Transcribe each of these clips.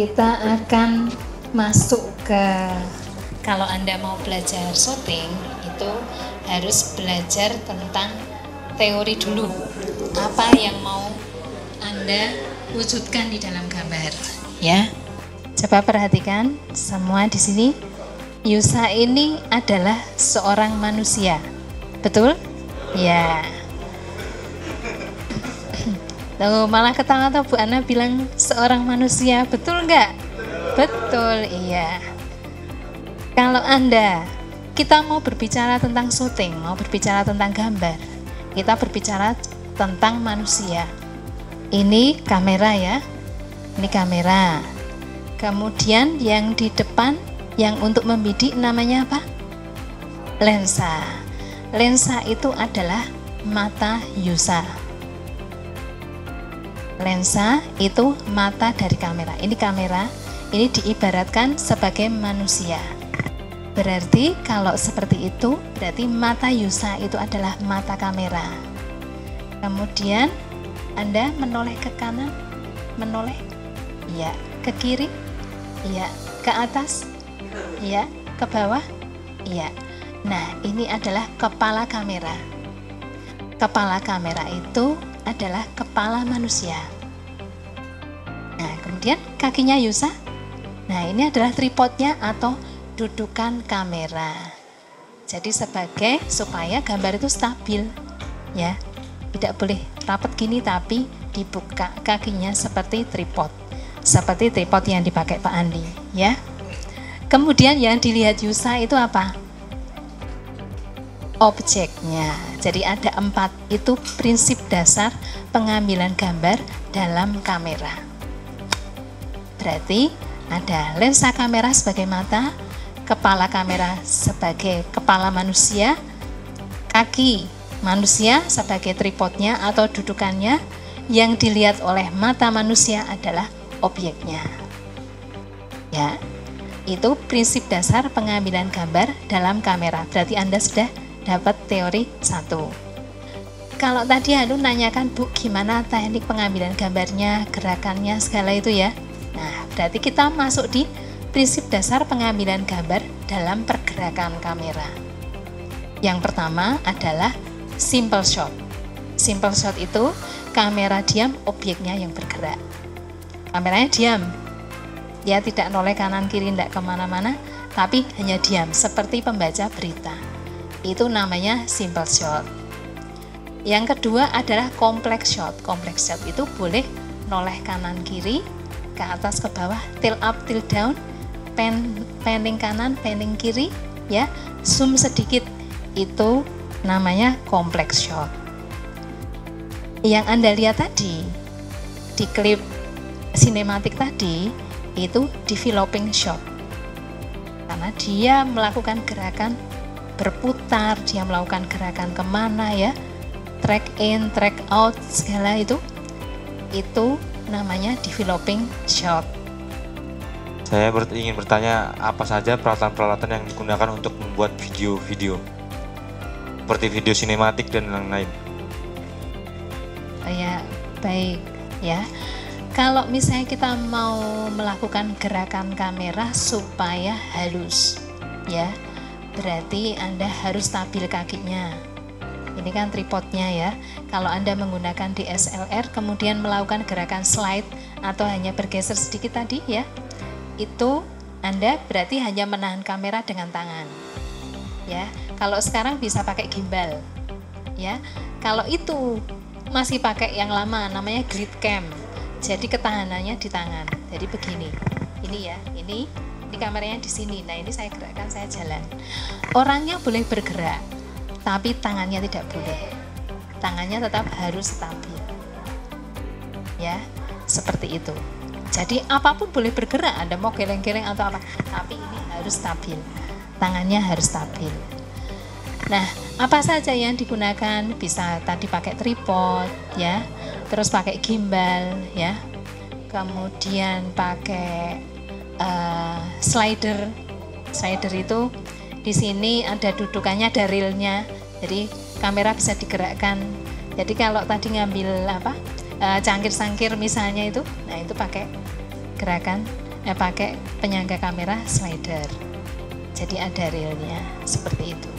kita akan masuk ke, kalau Anda mau belajar syuting itu harus belajar tentang teori dulu. Apa yang mau Anda wujudkan di dalam gambar, ya. Coba perhatikan semua di sini. Yusa ini adalah seorang manusia, betul? Ya. Tuh, malah ketawa tuh Bu Ana bilang seorang manusia, betul nggak? Betul, iya. Kalau Anda, kita mau berbicara tentang syuting, mau berbicara tentang gambar, kita berbicara tentang manusia. Ini kamera ya, ini kamera. Kemudian yang di depan, yang untuk membidik namanya apa? Lensa. Lensa itu adalah mata Yusa. Lensa itu mata dari kamera. Ini kamera, ini diibaratkan sebagai manusia. Berarti kalau seperti itu, berarti mata Yusa itu adalah mata kamera. Kemudian Anda menoleh ke kanan, menoleh, iya, ke kiri, iya, ke atas, iya, ke bawah, iya. Nah, ini adalah kepala kamera. Kepala kamera itu adalah kepala manusia. Nah, kemudian kakinya Yusa. Nah, ini adalah tripodnya atau dudukan kamera. Jadi sebagai supaya gambar itu stabil, ya. Tidak boleh rapat gini tapi dibuka kakinya seperti tripod. Seperti tripod yang dipakai Pak Andi, ya. Kemudian yang dilihat Yusa itu apa? Objeknya. Jadi ada 4, itu prinsip dasar pengambilan gambar dalam kamera. Berarti ada lensa kamera sebagai mata, kepala kamera sebagai kepala manusia, kaki manusia sebagai tripodnya atau dudukannya, yang dilihat oleh mata manusia adalah objeknya. Ya, itu prinsip dasar pengambilan gambar dalam kamera. Berarti Anda sudah dapat teori 1. Kalau tadi Anu nanyakan, Bu, gimana teknik pengambilan gambarnya, gerakannya, segala itu ya. Nah, berarti kita masuk di prinsip dasar pengambilan gambar dalam pergerakan kamera. Yang pertama adalah simple shot. Simple shot itu kamera diam, objeknya yang bergerak. Kameranya diam, dia tidak noleh kanan kiri, tidak kemana-mana, tapi hanya diam, seperti pembaca berita. Itu namanya simple shot. Yang kedua adalah complex shot. Complex shot itu boleh noleh kanan kiri, ke atas ke bawah, tilt up, tilt down, panning kanan, panning kiri, ya, zoom sedikit. Itu namanya complex shot. Yang Anda lihat tadi di klip sinematik tadi itu developing shot. Karena dia melakukan gerakan berputar, dia melakukan gerakan kemana ya, track in, track out, segala itu namanya developing shot. Saya ingin bertanya, apa saja peralatan-peralatan yang digunakan untuk membuat video-video seperti video sinematik dan lain-lain? Ya, baik ya. Kalau misalnya kita mau melakukan gerakan kamera supaya halus, ya, berarti Anda harus stabil kakinya. Ini kan tripodnya ya. Kalau Anda menggunakan DSLR kemudian melakukan gerakan slide atau hanya bergeser sedikit tadi ya, itu Anda berarti hanya menahan kamera dengan tangan. Ya, kalau sekarang bisa pakai gimbal. Ya, kalau itu masih pakai yang lama namanya grid cam. Jadi ketahanannya di tangan. Jadi begini. Ini ya, ini kameranya di sini. Nah, ini saya gerakkan, saya jalan. Orangnya boleh bergerak, tapi tangannya tidak boleh. Tangannya tetap harus stabil. Ya, seperti itu. Jadi apapun boleh bergerak, Anda mau geleng-geleng atau apa, tapi ini harus stabil. Tangannya harus stabil. Nah, apa saja yang digunakan? Bisa tadi pakai tripod, ya, terus pakai gimbal, ya, kemudian pakai slider. Slider itu di sini ada dudukannya, ada reelnya, jadi kamera bisa digerakkan. Jadi kalau tadi ngambil cangkir-cangkir misalnya itu, nah itu pakai gerakan pakai penyangga kamera slider. Jadi ada reelnya seperti itu.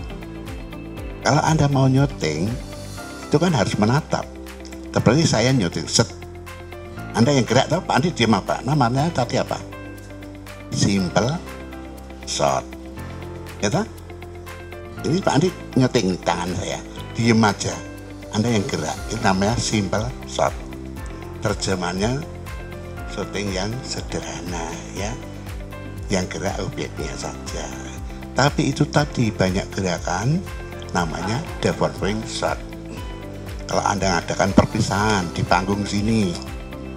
Kalau Anda mau nyuting, itu kan harus menatap. Seperti saya nyuting, set. Anda yang gerak, tahu Pak Andi diam apa? Namanya tadi apa? Simple shot. Ya toh? Ini Pak Andi nyuting tangan saya, diem aja. Anda yang gerak, itu namanya simple shot. Terjemahannya syuting yang sederhana, ya. Yang gerak obyeknya saja. Tapi itu tadi banyak gerakan, namanya developing shot. Kalau Anda ngadakan perpisahan di panggung sini,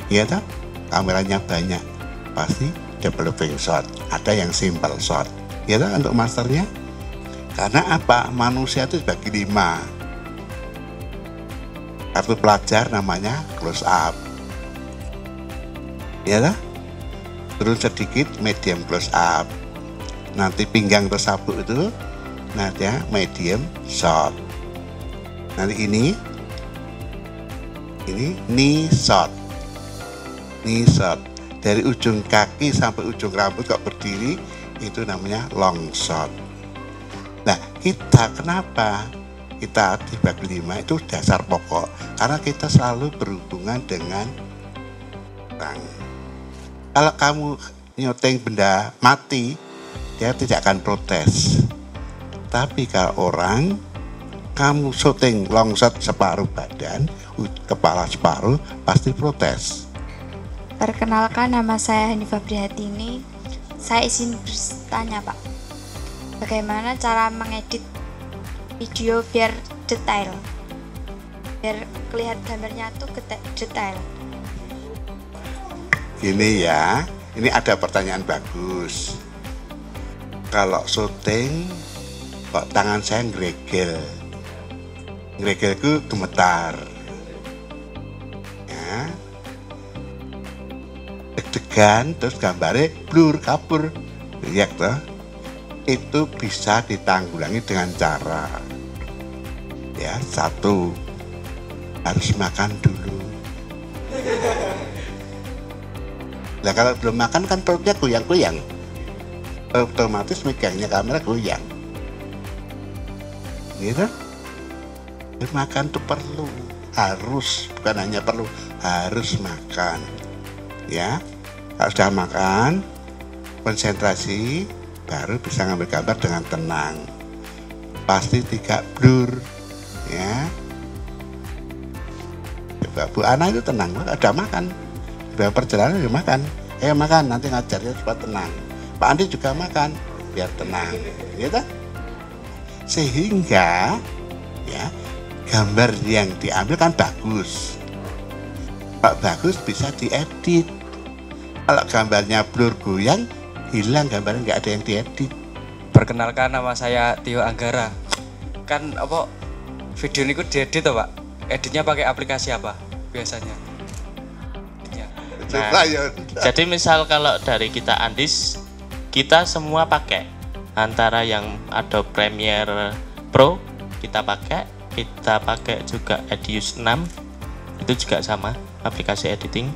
ya toh, kameranya banyak, pasti developing shot. Ada yang simple shot, ya toh, untuk masternya. Karena apa? Manusia itu dibagi 5. Kartu pelajar namanya close up, ya toh. Turun sedikit medium close up. Nanti pinggang tersapu itu nanti ya medium shot. Nanti ini knee shot. Knee shot. Dari ujung kaki sampai ujung rambut kok berdiri, itu namanya long shot. Nah, kita kenapa kita dibagi 5 itu dasar pokok. Karena kita selalu berhubungan dengan orang. Kalau kamu nyuting benda mati, dia tidak akan protes. Tapi kalau orang, kamu syuting long shot separuh badan, kepala separuh, pasti protes. Perkenalkan, nama saya Hanifah Prihatini. Saya izin bertanya, Pak. Bagaimana cara mengedit video biar detail? Biar kelihatan gambarnya tuh detail. Gini ya, ini ada pertanyaan bagus. Kalau syuting, kok tangan saya ngregel. Ngregelku gemetar. Ya. Deg-degan, terus gambarnya blur, kabur. Lihat toh. Itu bisa ditanggulangi dengan cara, ya, 1, harus makan dulu. Nah, kalau belum makan kan perutnya goyang-goyang, otomatis megangnya kamera goyang, gitu. Makan tuh perlu, harus, bukan hanya perlu, harus makan, ya. Kalau sudah makan, konsentrasi, baru bisa ngambil gambar dengan tenang. Pasti tidak blur, ya. Coba Bu Ana itu tenang, ada makan. Biar perjalanan dia makan, makan, nanti ngajarnya supaya tenang. Pak Andi juga makan, biar tenang, gitu. Sehingga, ya, gambar yang diambil kan bagus. Kalau bagus bisa diedit. Kalau gambarnya blur goyang, hilang gambarnya, nggak ada yang diedit. Perkenalkan, nama saya Tio Anggara. Kan apa video ini diedit toh, Pak? Editnya pakai aplikasi apa biasanya? Nah, jadi misal kalau dari kita Andis, kita semua pakai antara yang Adobe Premiere Pro kita pakai juga Edius 6, itu juga sama aplikasi editing.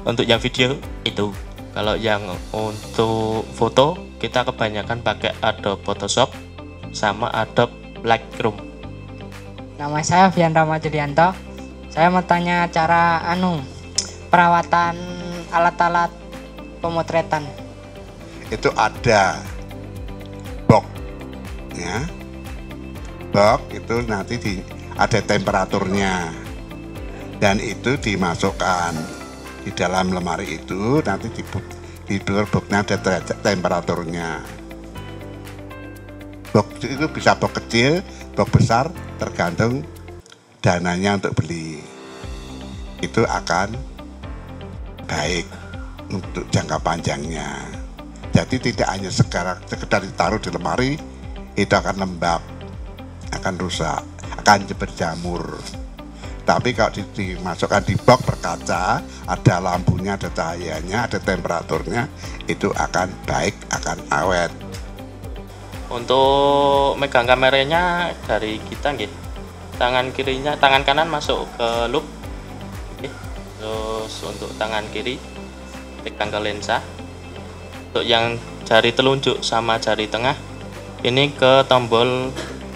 Untuk yang video itu, kalau yang untuk foto kita kebanyakan pakai Adobe Photoshop sama Adobe Lightroom. Nama saya Fian Rama Julianto. Saya mau tanya cara perawatan alat-alat pemotretan. Itu ada box, ya. Box itu nanti ada temperaturnya, dan itu dimasukkan di dalam lemari itu, nanti di boxnya ada temperaturnya. Box itu bisa box kecil, box besar, tergantung dananya untuk beli. Itu akan baik untuk jangka panjangnya. Jadi tidak hanya sekedar ditaruh di lemari, itu akan lembab, akan rusak, akan berjamur. Tapi kalau dimasukkan di box berkaca, ada lampunya, ada cahayanya, ada temperaturnya, itu akan baik, akan awet. Untuk megang kameranya dari kita nggih. Tangan kanan masuk ke loop. Terus untuk tangan kiri pegang ke lensa, Untuk yang jari telunjuk sama jari tengah ini ke tombol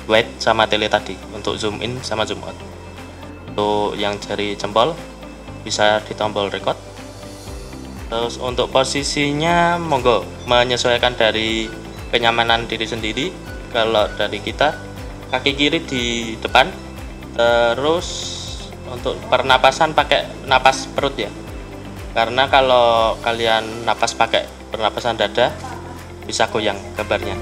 wide sama tele tadi untuk zoom in sama zoom out. Untuk yang jari jempol bisa di tombol record. Terus untuk posisinya monggo menyesuaikan dari kenyamanan diri sendiri. Kalau dari kita kaki kiri di depan, terus untuk pernapasan pakai napas perut ya, karena kalau kalian napas pakai pernapasan dada bisa goyang gambarnya.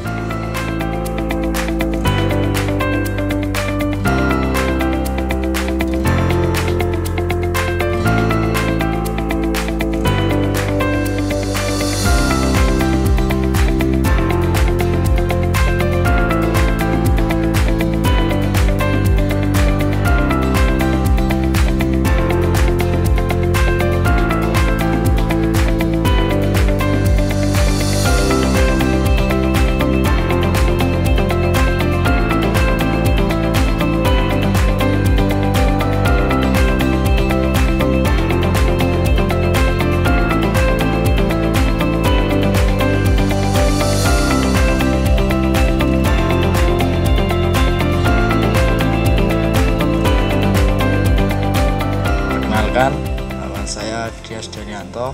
Nama saya Dias Danianto.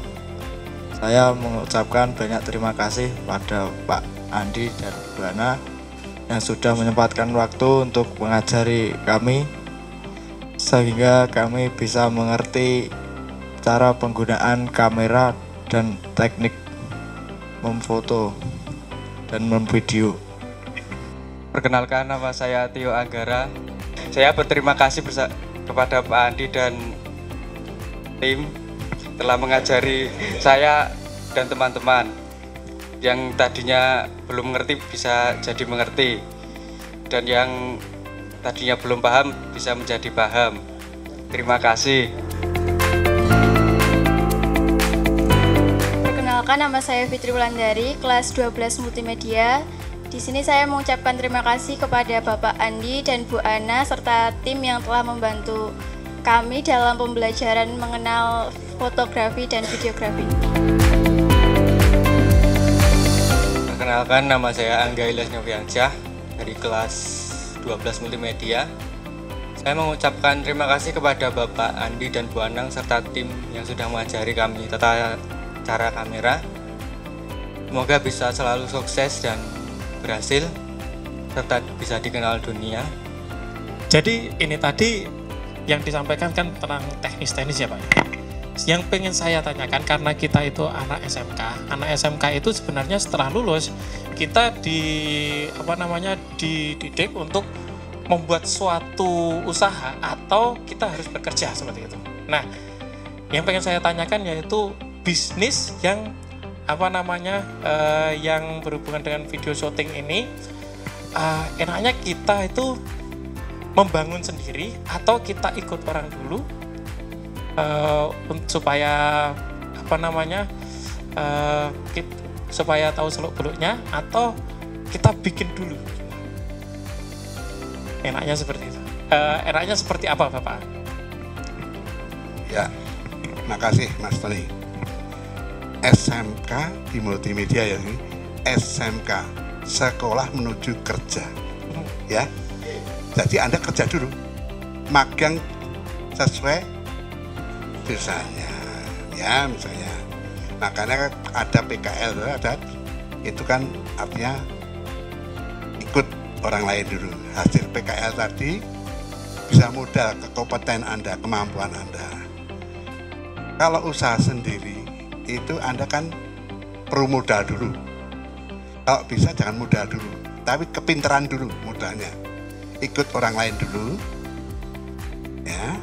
Saya mengucapkan banyak terima kasih pada Pak Andi dan Bu Ana yang sudah menyempatkan waktu untuk mengajari kami sehingga kami bisa mengerti cara penggunaan kamera dan teknik memfoto dan memvideo. Perkenalkan, nama saya Tio Anggara. Saya berterima kasih kepada Pak Andi dan tim telah mengajari saya dan teman-teman yang tadinya belum mengerti bisa jadi mengerti, dan yang tadinya belum paham bisa menjadi paham. Terima kasih. Perkenalkan, nama saya Fitri Wulandari, kelas 12 Multimedia. Di sini saya mengucapkan terima kasih kepada Bapak Andi dan Bu Ana serta tim yang telah membantu kami dalam pembelajaran mengenal fotografi dan videografi. Perkenalkan, nama saya Angga Ilyas Noviansyah dari kelas 12 Multimedia. Saya mengucapkan terima kasih kepada Bapak Andi dan Bu Anang serta tim yang sudah mengajari kami tata cara kamera. Semoga bisa selalu sukses dan berhasil serta bisa dikenal dunia. Jadi ini tadi yang disampaikan kan tentang teknis-teknis ya Pak. Yang pengen saya tanyakan, karena kita itu anak SMK itu sebenarnya setelah lulus kita dididik untuk membuat suatu usaha atau kita harus bekerja seperti itu. Nah, yang pengen saya tanyakan yaitu bisnis yang yang berhubungan dengan video shooting ini, enaknya kita itu membangun sendiri atau kita ikut orang dulu supaya supaya tahu seluk-beluknya, atau kita bikin dulu. Enaknya seperti itu. Enaknya seperti apa Bapak? Ya, makasih Mas Tony. SMK di Multimedia ya ini, SMK Sekolah Menuju Kerja. Ya. Jadi Anda kerja dulu, magang sesuai jurusannya, ya misalnya. Makanya ada PKL, itu kan artinya ikut orang lain dulu. Hasil PKL tadi bisa modal ke kompeten Anda, kemampuan Anda. Kalau usaha sendiri itu Anda kan perlu modal dulu. Kalau bisa jangan modal dulu, tapi kepintaran dulu modalnya. Ikut orang lain dulu, ya,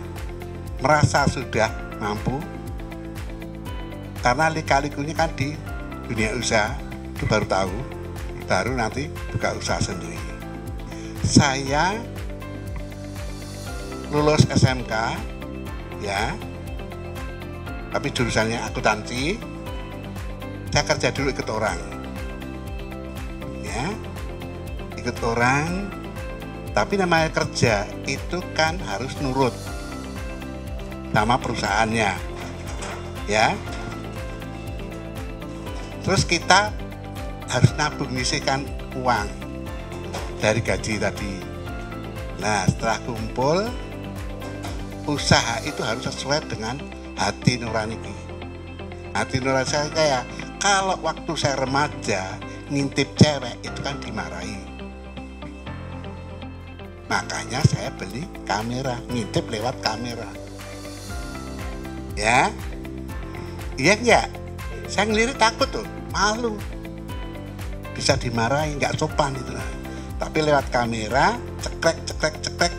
merasa sudah mampu, karena lika-likunya kan di dunia usaha itu baru tahu, baru nanti buka usaha sendiri. Saya lulus SMK, ya, tapi jurusannya akuntansi. Saya kerja dulu ikut orang, ya, ikut orang. Tapi namanya kerja itu kan harus nurut sama perusahaannya, ya. Terus kita harus nabung ngisikan uang dari gaji tadi. Nah, setelah kumpul, usaha itu harus sesuai dengan hati nurani. Hati nurani saya kayak, kalau waktu saya remaja ngintip cewek itu kan dimarahi. Makanya saya beli kamera, ngintip lewat kamera. Ya, iya enggak? Saya ngelirik takut tuh, malu. Bisa dimarahi, nggak sopan itu. Tapi lewat kamera, cekrek,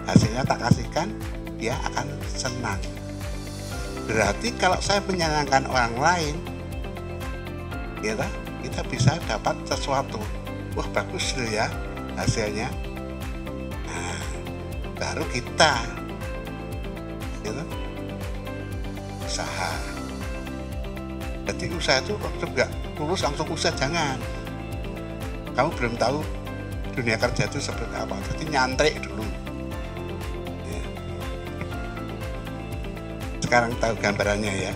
hasilnya tak kasihkan, dia akan senang. Berarti kalau saya menyenangkan orang lain, ya, kita bisa dapat sesuatu. Wah, bagus loh ya hasilnya. Nah, baru kita, gitu, usaha. Jadi usaha itu waktu nggak lulus langsung usaha, jangan. Kamu belum tahu dunia kerja itu seperti apa, jadi nyantrik dulu. Ya. Sekarang tahu gambarannya ya.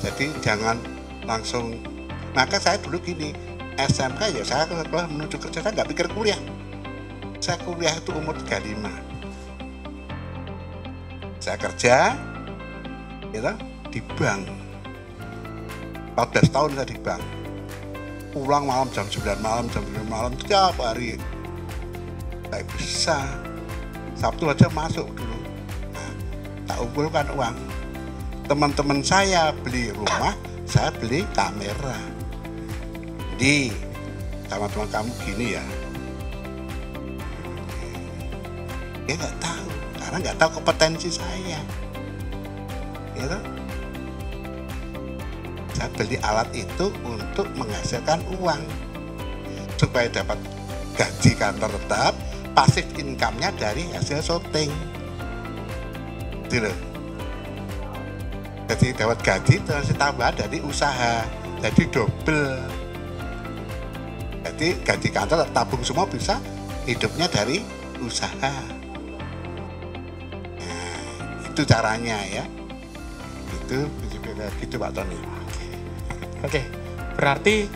Jadi jangan langsung. Maka saya dulu gini, SMK ya saya setelah menuju kerja, saya nggak pikir kuliah. Saya kuliah itu umur 35. Saya kerja, gitu, di bank. 14 tahun saya di bank. Pulang malam jam 9 malam, jam 9 malam, setiap hari. Saya bisa. Sabtu aja masuk dulu. Nah, tak kumpulkan uang. Teman-teman saya beli rumah, saya beli kamera. Di teman-teman kamu gini ya. Dia nggak tahu, karena nggak tahu kompetensi saya. Gitu. Saya beli alat itu untuk menghasilkan uang supaya dapat gaji kantor tetap, pasif income-nya dari hasil syuting. Gitu. Jadi dapat gaji terus tambah dari usaha, jadi double. Jadi gaji kantor tabung semua bisa hidupnya dari usaha. Nah, itu caranya ya. Itu gitu Pak Tony. Oke, berarti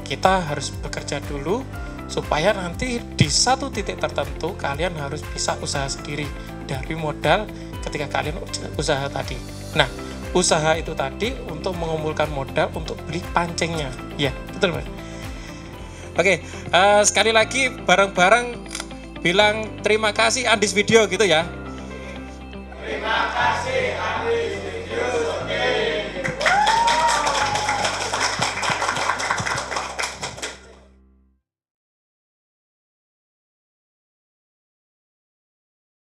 kita harus bekerja dulu supaya nanti di satu titik tertentu kalian harus bisa usaha sendiri dari modal ketika kalian usaha tadi. Nah, usaha itu tadi untuk mengumpulkan modal untuk beli pancingnya. Ya, betul Mas. Oke, sekali lagi bareng-bareng bilang terima kasih Andis Video gitu ya. Terima kasih Andis.